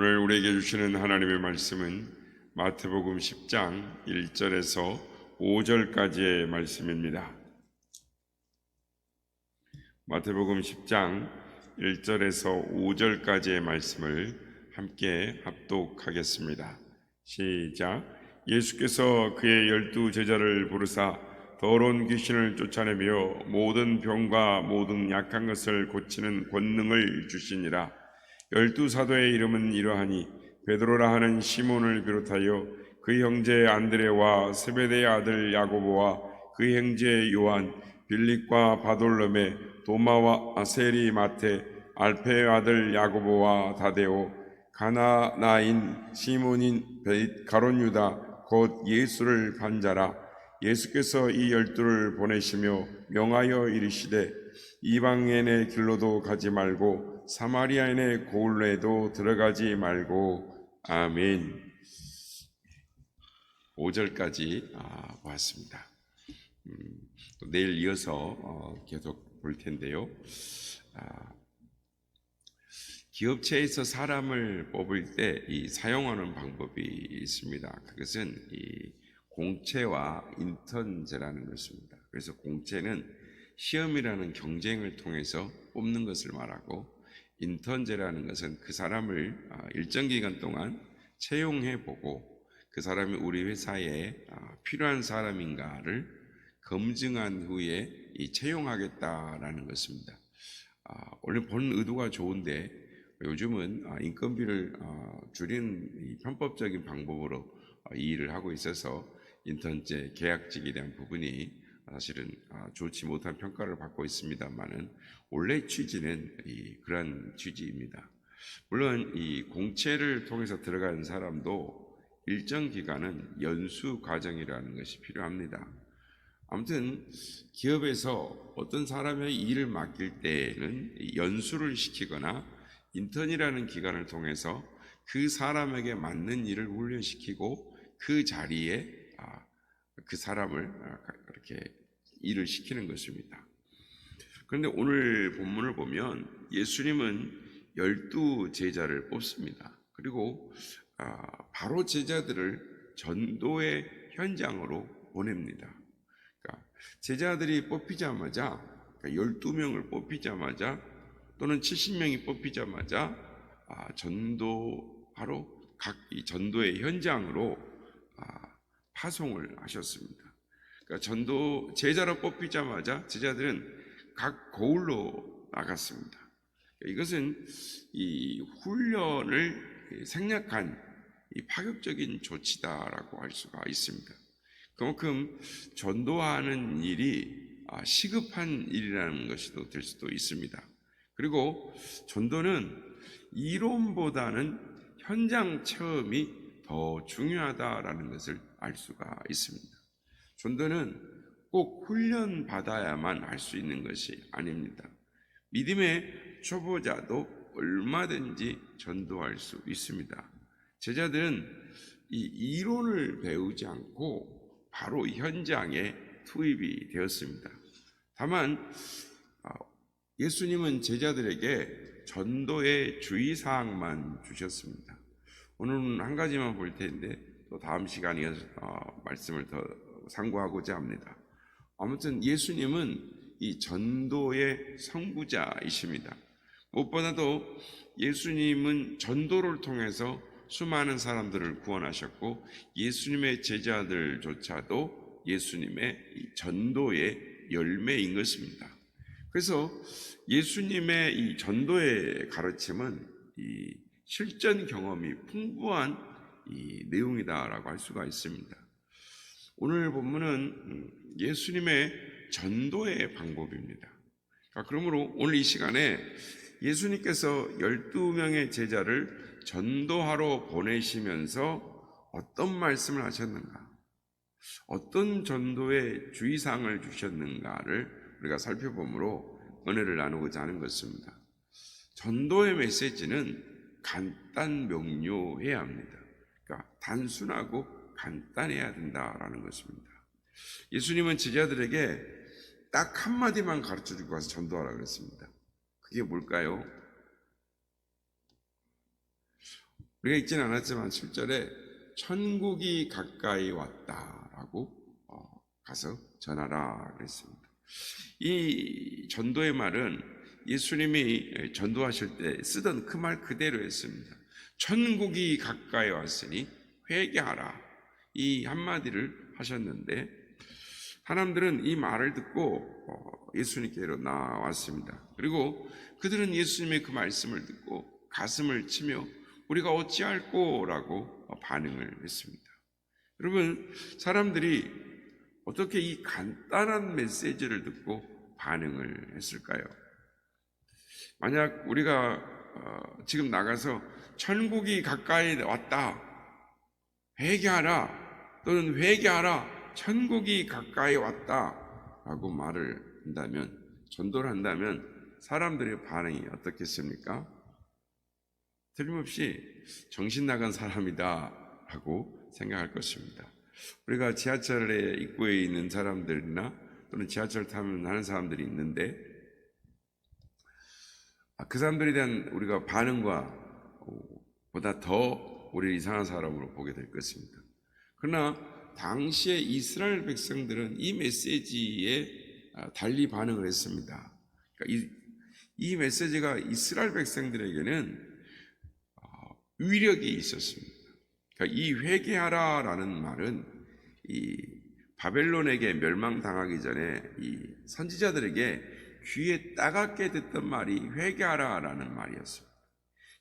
오늘 우리에게 주시는 하나님의 말씀은 마태복음 10장 1절에서 5절까지의 말씀입니다. 마태복음 10장 1절에서 5절까지의 말씀을 함께 합독하겠습니다. 시작. 예수께서 그의 12제자를 부르사 더러운 귀신을 쫓아내며 모든 병과 모든 약한 것을 고치는 권능을 주시니라. 12사도의 이름은 이러하니 베드로라 하는 시몬을 비롯하여 그 형제 안드레와 세베대의 아들 야고보와 그 형제 요한, 빌립과 바돌로메, 도마와 세리 마테, 알페의 아들 야고보와 다데오, 가나나인 시몬인 가롯 유다 곧 예수를 반자라. 예수께서 이 12를 보내시며 명하여 이르시되 이방인의 길로도 가지 말고 사마리아인의 고을에도 들어가지 말고. 아멘. 5절까지 보았습니다. 내일 이어서 계속 볼 텐데요. 기업체에서 사람을 뽑을 때 사용하는 방법이 있습니다. 그것은 이 공채와 인턴제라는 것입니다. 그래서 공채는 시험이라는 경쟁을 통해서 뽑는 것을 말하고, 인턴제라는 것은 그 사람을 일정 기간 동안 채용해보고 그 사람이 우리 회사에 필요한 사람인가를 검증한 후에 채용하겠다라는 것입니다. 원래 본 의도가 좋은데 요즘은 인건비를 줄이는 편법적인 방법으로 이 일을 하고 있어서 인턴제 계약직에 대한 부분이 사실은 좋지 못한 평가를 받고 있습니다만은 원래 취지는 그러한 취지입니다. 물론 이 공채를 통해서 들어가는 사람도 일정 기간은 연수 과정이라는 것이 필요합니다. 아무튼 기업에서 어떤 사람의 일을 맡길 때는 연수를 시키거나 인턴이라는 기간을 통해서 그 사람에게 맞는 일을 훈련시키고 그 자리에 그 사람을 그렇게 일을 시키는 것입니다. 그런데 오늘 본문을 보면 예수님은 12제자를 뽑습니다. 그리고 바로 제자들을 전도의 현장으로 보냅니다. 그러니까 제자들이 뽑히자마자, 12명을 뽑히자마자 또는 70명이 뽑히자마자 바로 각 전도의 현장으로 파송을 하셨습니다. 그러니까 제자로 뽑히자마자 제자들은 각 고을로 나갔습니다. 이것은 이 훈련을 생략한 파격적인 조치다라고 할 수가 있습니다. 그만큼 전도하는 일이 시급한 일이라는 것이 될 수도 있습니다. 그리고 전도는 이론보다는 현장 체험이 더 중요하다라는 것을 알 수가 있습니다. 전도는 꼭 훈련 받아야만 할 수 있는 것이 아닙니다. 믿음의 초보자도 얼마든지 전도할 수 있습니다. 제자들은 이 이론을 배우지 않고 바로 현장에 투입이 되었습니다. 다만 예수님은 제자들에게 전도의 주의사항만 주셨습니다. 오늘은 한 가지만 볼 텐데 또 다음 시간에 말씀을 더 상고하고자 합니다. 아무튼 예수님은 이 전도의 선구자이십니다. 무엇보다도 예수님은 전도를 통해서 수많은 사람들을 구원하셨고, 예수님의 제자들조차도 예수님의 전도의 열매인 것입니다. 그래서 예수님의 이 전도의 가르침은 이 실전 경험이 풍부한 이 내용이다라고 할 수가 있습니다. 오늘 본문은 예수님의 전도의 방법입니다. 그러므로 오늘 이 시간에 예수님께서 12명의 제자를 전도하러 보내시면서 어떤 말씀을 하셨는가, 어떤 전도의 주의사항을 주셨는가를 우리가 살펴보므로 은혜를 나누고자 하는 것입니다. 전도의 메시지는 간단 명료해야 합니다. 그러니까 단순하고 간단해야 된다라는 것입니다. 예수님은 제자들에게 딱 한마디만 가르쳐주고 가서 전도하라 그랬습니다. 그게 뭘까요? 우리가 읽지는 않았지만 7절에 천국이 가까이 왔다라고 가서 전하라 그랬습니다. 이 전도의 말은 예수님이 전도하실 때 쓰던 그 말 그대로였습니다. 천국이 가까이 왔으니 회개하라, 이 한마디를 하셨는데, 사람들은 이 말을 듣고 예수님께로 나왔습니다. 그리고 그들은 예수님의 그 말씀을 듣고 가슴을 치며 우리가 어찌할꼬라고 반응을 했습니다. 여러분, 사람들이 어떻게 이 간단한 메시지를 듣고 반응을 했을까요? 만약 우리가 지금 나가서 천국이 가까이 왔다, 회개하라, 또는 회개하라, 천국이 가까이 왔다 라고 말을 한다면, 전도를 한다면 사람들의 반응이 어떻겠습니까? 틀림없이 정신 나간 사람이다 라고 생각할 것입니다. 우리가 지하철에 입구에 있는 사람들이나 또는 지하철 타면 하는 사람들이 있는데, 그 사람들에 대한 우리가 반응과 보다 더 우리를 이상한 사람으로 보게 될 것입니다. 그러나 당시에 이스라엘 백성들은 이 메시지에 달리 반응을 했습니다. 그러니까 이 메시지가 이스라엘 백성들에게는 위력이 있었습니다. 그러니까 이 회개하라라는 말은 이 바벨론에게 멸망당하기 전에 이 선지자들에게 귀에 따갑게 듣던 말이 회개하라라는 말이었습니다.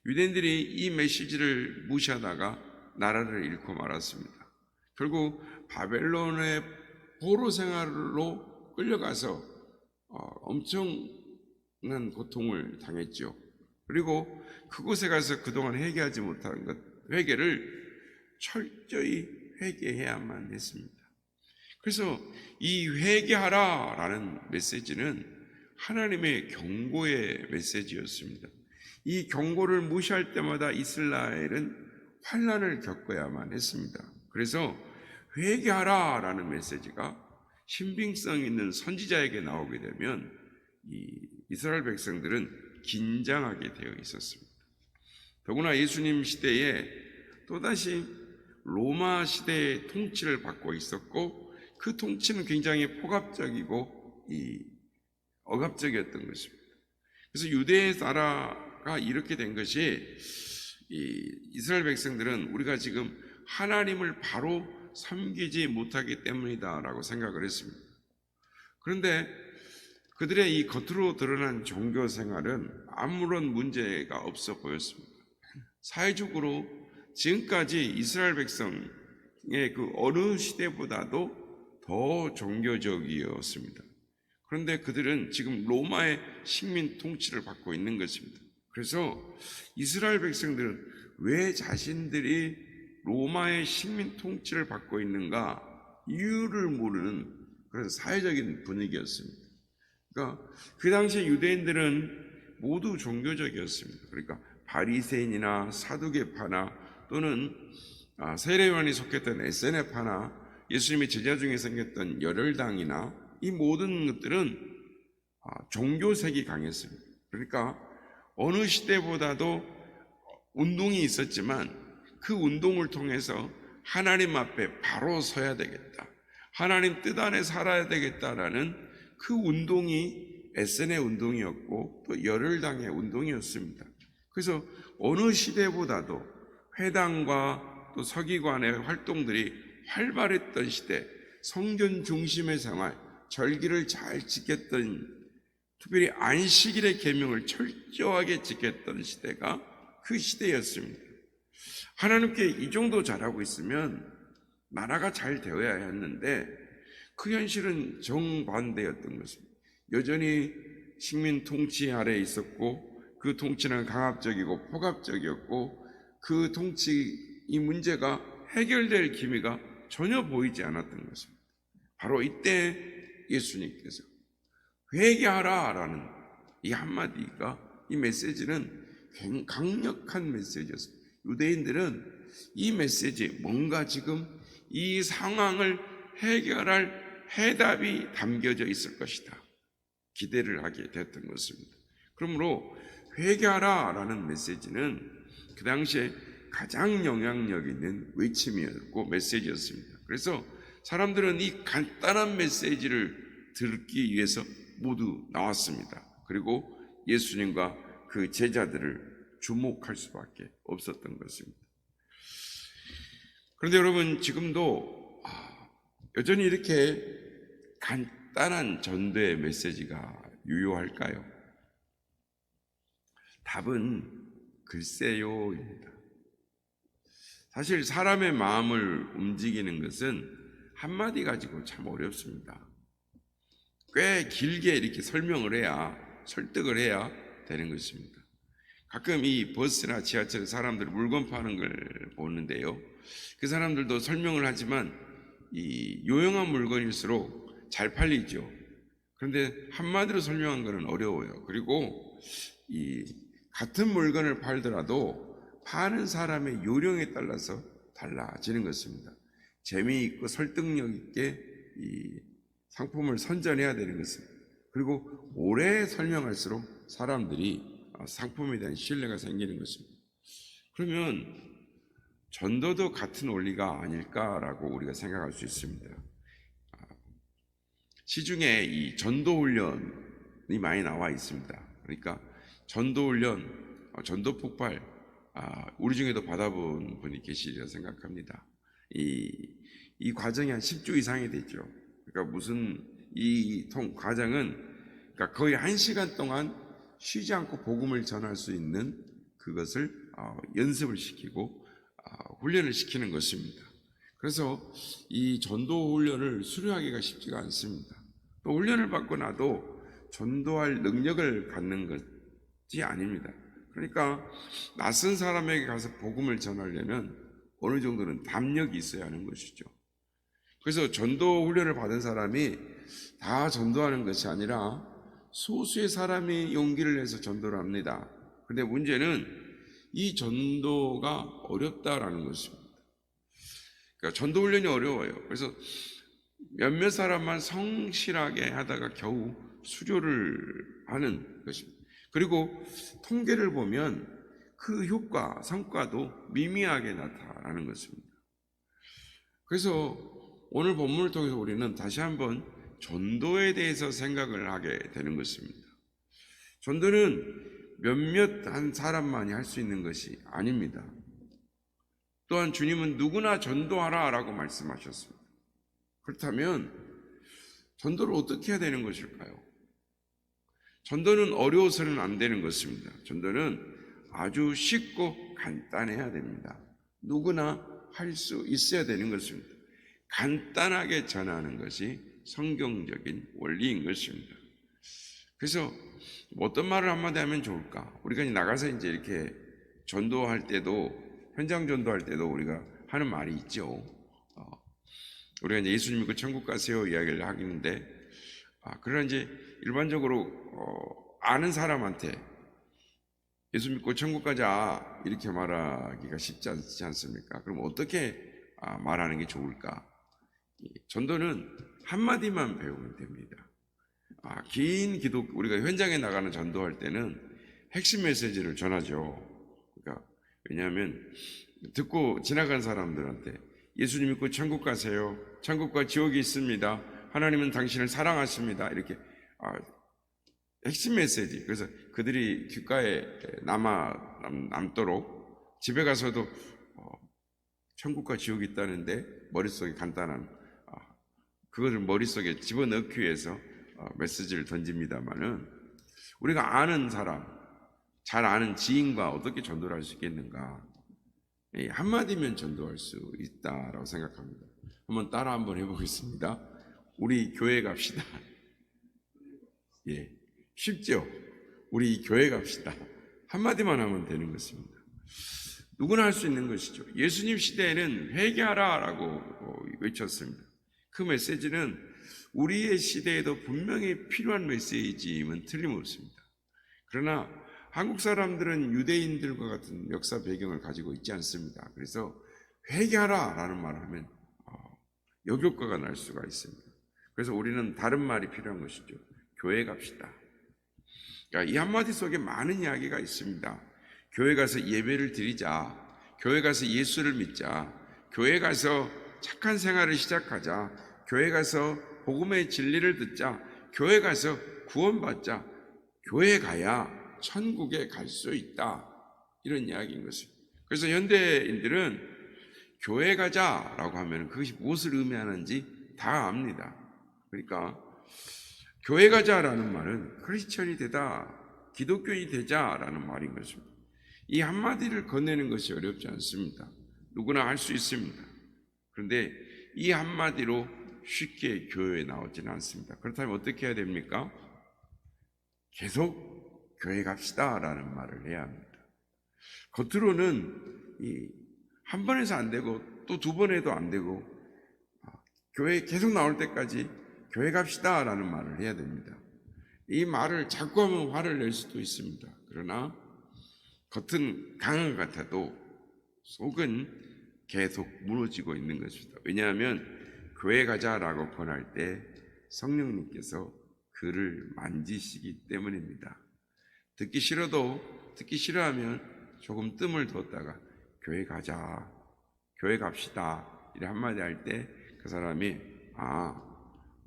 유대인들이 이 메시지를 무시하다가 나라를 잃고 말았습니다. 결국 바벨론의 포로 생활로 끌려가서 엄청난 고통을 당했죠. 그리고 그곳에 가서 그동안 회개하지 못한 것, 회개를 철저히 회개해야만 했습니다. 그래서 이 회개하라라는 메시지는 하나님의 경고의 메시지였습니다. 이 경고를 무시할 때마다 이스라엘은 환난을 겪어야만 했습니다. 그래서 회개하라라는 메시지가 신빙성 있는 선지자에게 나오게 되면 이 이스라엘 백성들은 긴장하게 되어 있었습니다. 더구나 예수님 시대에 또다시 로마 시대의 통치를 받고 있었고, 그 통치는 굉장히 폭압적이고 억압적이었던 것입니다. 그래서 유대 나라가 이렇게 된 것이 이스라엘 백성들은 우리가 지금 하나님을 바로 섬기지 못하기 때문이다라고 생각을 했습니다. 그런데 그들의 이 겉으로 드러난 종교 생활은 아무런 문제가 없어 보였습니다. 사회적으로 지금까지 이스라엘 백성의 그 어느 시대보다도 더 종교적이었습니다. 그런데 그들은 지금 로마의 식민 통치를 받고 있는 것입니다. 그래서 이스라엘 백성들은 왜 자신들이 로마의 식민 통치를 받고 있는가 이유를 모르는 그런 사회적인 분위기였습니다. 그러니까 그 당시 유대인들은 모두 종교적이었습니다. 그러니까 바리새인이나 사두개파나 또는 세례요한이 속했던 에세네파나 예수님의 제자 중에 생겼던 열혈당이나 이 모든 것들은 종교색이 강했습니다. 그러니까 어느 시대보다도 운동이 있었지만 그 운동을 통해서 하나님 앞에 바로 서야 되겠다, 하나님 뜻 안에 살아야 되겠다라는 그 운동이 에세네 운동이었고 또 열혈당의 운동이었습니다. 그래서 어느 시대보다도 회당과 또 서기관의 활동들이 활발했던 시대, 성전 중심의 생활, 절기를 잘 지켰던, 특별히 안식일의 계명을 철저하게 지켰던 시대가 그 시대였습니다. 하나님께 이 정도 잘하고 있으면 나라가 잘 되어야 했는데 그 현실은 정반대였던 것입니다. 여전히 식민 통치 아래에 있었고 그 통치는 강압적이고 폭압적이었고 그 통치 이 문제가 해결될 기미가 전혀 보이지 않았던 것입니다. 바로 이때 예수님께서 회개하라라는 이 한마디가, 이 메시지는 굉장히 강력한 메시지였습니다. 유대인들은 이 메시지, 뭔가 지금 이 상황을 해결할 해답이 담겨져 있을 것이다, 기대를 하게 됐던 것입니다. 그러므로 회개하라라는 메시지는 그 당시에 가장 영향력 있는 외침이었고 메시지였습니다. 그래서 사람들은 이 간단한 메시지를 듣기 위해서 모두 나왔습니다. 그리고 예수님과 그 제자들을 주목할 수밖에 없었던 것입니다. 그런데 여러분, 지금도 여전히 이렇게 간단한 전도의 메시지가 유효할까요? 답은 글쎄요입니다. 사실 사람의 마음을 움직이는 것은 한마디 가지고 참 어렵습니다. 꽤 길게 이렇게 설명을 해야, 설득을 해야 되는 것입니다. 가끔 이 버스나 지하철에 사람들이 물건 파는 걸 보는데요, 그 사람들도 설명을 하지만 이 요용한 물건일수록 잘 팔리죠. 그런데 한마디로 설명한 것은 어려워요. 그리고 이 같은 물건을 팔더라도 파는 사람의 요령에 따라서 달라지는 것입니다. 재미있고 설득력 있게 이 상품을 선전해야 되는 것입니다. 그리고 오래 설명할수록 사람들이 상품에 대한 신뢰가 생기는 것입니다. 그러면 전도도 같은 원리가 아닐까라고 우리가 생각할 수 있습니다. 시중에 이 전도훈련이 많이 나와 있습니다. 그러니까 전도훈련, 전도폭발, 우리 중에도 받아본 분이 계시리라 생각합니다. 이 과정이 한 10주 이상이 되죠. 그러니까 무슨 이 과정은 그러니까 거의 1시간 동안 쉬지 않고 복음을 전할 수 있는 그것을 연습을 시키고 훈련을 시키는 것입니다. 그래서 이 전도 훈련을 수료하기가 쉽지가 않습니다. 또 훈련을 받고 나도 전도할 능력을 갖는 것이 아닙니다. 그러니까 낯선 사람에게 가서 복음을 전하려면 어느 정도는 담력이 있어야 하는 것이죠. 그래서 전도 훈련을 받은 사람이 다 전도하는 것이 아니라 소수의 사람이 용기를 내서 전도를 합니다. 그런데 문제는 이 전도가 어렵다라는 것입니다. 그러니까 전도 훈련이 어려워요. 그래서 몇몇 사람만 성실하게 하다가 겨우 수료를 하는 것입니다. 그리고 통계를 보면 그 효과, 성과도 미미하게 나타나는 것입니다. 그래서 오늘 본문을 통해서 우리는 다시 한번 전도에 대해서 생각을 하게 되는 것입니다. 전도는 몇몇 한 사람만이 할 수 있는 것이 아닙니다. 또한 주님은 누구나 전도하라 라고 말씀하셨습니다. 그렇다면 전도를 어떻게 해야 되는 것일까요? 전도는 어려워서는 안 되는 것입니다. 전도는 아주 쉽고 간단해야 됩니다. 누구나 할 수 있어야 되는 것입니다. 간단하게 전하는 것이 성경적인 원리인 것입니다. 그래서 어떤 말을 한마디 하면 좋을까? 우리가 나가서 이제 이렇게 전도할 때도, 현장 전도할 때도 우리가 하는 말이 있죠. 우리가 이제 예수님 믿고 천국 가세요 이야기를 하겠는데, 그러나 이제 일반적으로 아는 사람한테 예수 믿고 천국 가자 이렇게 말하기가 쉽지 않지 않습니까? 그럼 어떻게 말하는 게 좋을까? 전도는 한마디만 배우면 됩니다. 긴 기도, 우리가 현장에 나가는 전도할 때는 핵심 메시지를 전하죠. 그러니까 왜냐하면 듣고 지나간 사람들한테 예수님 믿고 천국 가세요. 천국과 지옥이 있습니다. 하나님은 당신을 사랑하십니다. 이렇게 핵심 메시지. 그래서 그들이 귓가에 남도록 집에 가서도 천국과 지옥이 있다는데 머릿속에 간단한 그것을 머릿속에 집어넣기 위해서 메시지를 던집니다마는, 우리가 아는 사람, 잘 아는 지인과 어떻게 전도를 할 수 있겠는가? 한마디면 전도할 수 있다라고 생각합니다. 한번 따라 한번 해보겠습니다. 우리 교회 갑시다. 예, 쉽죠? 우리 교회 갑시다. 한마디만 하면 되는 것입니다. 누구나 할 수 있는 것이죠. 예수님 시대에는 회개하라라고 외쳤습니다. 그 메시지는 우리의 시대에도 분명히 필요한 메시지임은 틀림없습니다. 그러나 한국 사람들은 유대인들과 같은 역사 배경을 가지고 있지 않습니다. 그래서 회개하라라는 말을 하면 역효과가 날 수가 있습니다. 그래서 우리는 다른 말이 필요한 것이죠. 교회 갑시다. 그러니까 이 한마디 속에 많은 이야기가 있습니다. 교회 가서 예배를 드리자, 교회 가서 예수를 믿자, 교회 가서 착한 생활을 시작하자, 교회 가서 복음의 진리를 듣자, 교회 가서 구원받자, 교회 가야 천국에 갈 수 있다, 이런 이야기인 것입니다. 그래서 현대인들은 교회 가자라고 하면 그것이 무엇을 의미하는지 다 압니다. 그러니까 교회 가자라는 말은 크리스천이 되다, 기독교인이 되자라는 말인 것입니다. 이 한마디를 건네는 것이 어렵지 않습니다. 누구나 할 수 있습니다. 그런데 이 한마디로 쉽게 교회에 나오지는 않습니다. 그렇다면 어떻게 해야 됩니까? 계속 교회 갑시다 라는 말을 해야 합니다. 겉으로는 한 번 해서 안 되고 또 두 번 해도 안 되고 교회 계속 나올 때까지 교회 갑시다 라는 말을 해야 됩니다. 이 말을 자꾸 하면 화를 낼 수도 있습니다. 그러나 겉은 강한 것 같아도 속은 계속 무너지고 있는 것입니다. 왜냐하면 교회 가자라고 권할 때 성령님께서 그를 만지시기 때문입니다. 듣기 싫어하면 조금 뜸을 뒀다가 교회 가자, 교회 갑시다 이렇게 한마디 할 때 그 사람이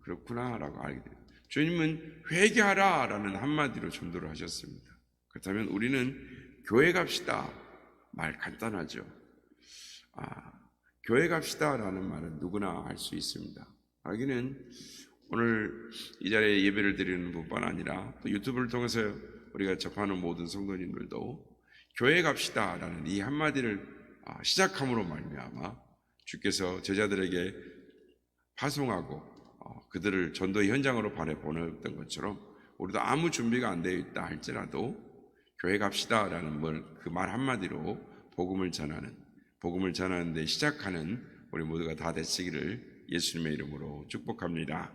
그렇구나 라고 알게 돼요. 주님은 회개하라 라는 한마디로 전도를 하셨습니다. 그렇다면 우리는 교회 갑시다, 말 간단하죠. 교회 갑시다 라는 말은 누구나 할 수 있습니다. 하기는 오늘 이 자리에 예배를 드리는 분뿐 아니라 또 유튜브를 통해서 우리가 접하는 모든 성도님들도 교회 갑시다 라는 이 한마디를 시작함으로 말미암아 주께서 제자들에게 파송하고 그들을 전도 현장으로 보내보냈던 것처럼 우리도 아무 준비가 안 되어 있다 할지라도 교회 갑시다 라는 그 말 한마디로 복음을 전하는데 시작하는 우리 모두가 다 되시기를 예수님의 이름으로 축복합니다.